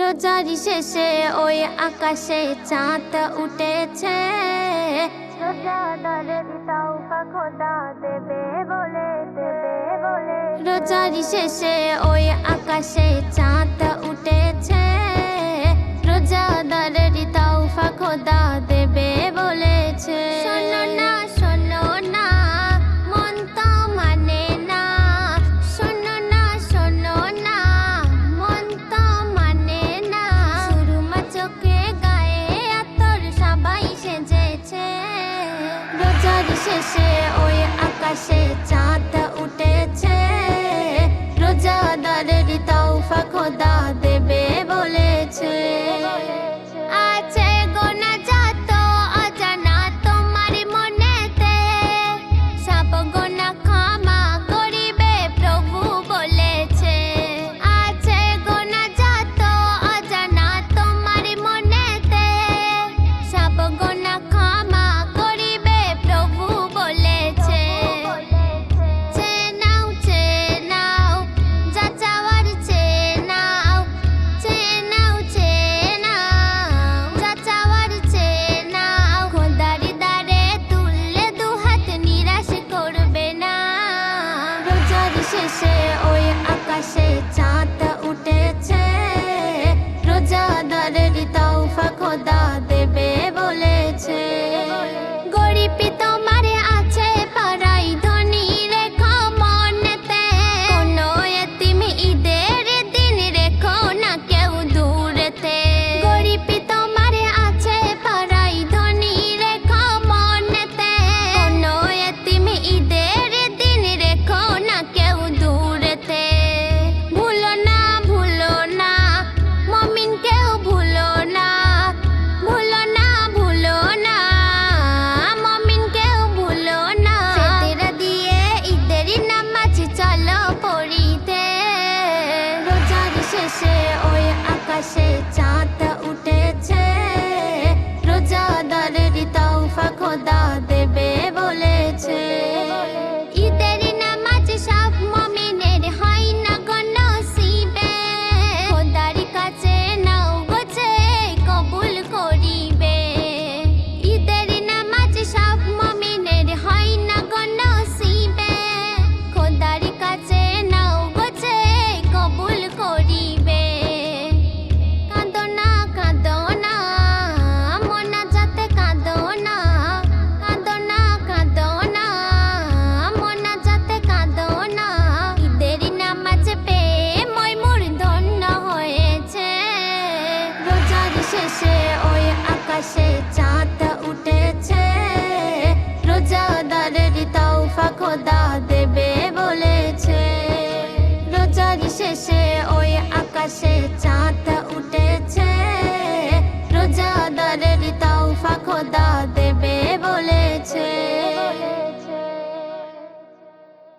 রোজার শেষে ওই আকাশে চাঁদ উঠেছে, রোজাদারের তওবা খোদা দেবে বলে, রোজার শেষে ওই আকাশে চাঁদ উঠেছে, রোজাদারের তওবা খোদা দেবে বলেছে। শোনো না শোনো না মন তো মানে না, শোনো না শোনো না মন তো মানে না, সুরমা চোখে গায়ে আতর সবাই সেজেছে, রোজার শেষে ওই আকাশে চাঁদ উঠেছে, রোজাদারের তওবা খোদা দেবে বলেছে। আছে গোনা যত অজানা তোমার মনেতে, সব গোনা ক্ষমা করিবে প্রভু বলেছে। আছে গোনা যত অজানা তোমার মনেতে, সব গোনা ক্ষমা করিবে প্রভু বলেছে। চেনাও চেনাও যা চাওয়ার চেনাও, চেনাও চেনাও যা চাওয়ার চেনাও, খোদার দ্বারে তুললে দুহাত নিরাশ করবে না, রোজার শেষে ওই আকাশে চাঁদ উঠেছে, রোজাদারের তওবা খোদা দেবে বলেছে। গরিব তোমার আছে পাড়ায় ধনী রেখো মনেতে, কোনো এতিম ঈদের দিন রেখো না কেউ দূরেতে। গরিব তোমার আছে পাড়ায় ধনী রেখো মনেতে, কোনো এতিম ঈদের দিন রেখো না কেউ দূরেতে। ভুলো না মমিন কেউ ভুলো না, ভুলো না মমিন কেউ ভুলো না, ফিতরা দিয়ে ঈদের নামাজ চলো পড়িতে, রোজার শেষে ওই আকাশে চাঁদ উঠেছে, রোজাদারের তওবা খোদা দেবে বলেছে। ঈদের নামাজ সব মুমিনের হয় না গো নসিবে, খোদার কাছে নাও গোছে কবুল করিবে। ঈদের নামাজ সব মুমিনের হয় না গো নসিবে, খোদার কাছে নাও গোছে কবুল করিবে। কাঁদো না মোনা যাতে কাঁদো না, কাঁদো না মোনা যাতে কাঁদো না, ঈদের নামাজ পেয়ে ময়মুর ধন্য হয়েছে, রোজার শেষে ওই আকাশে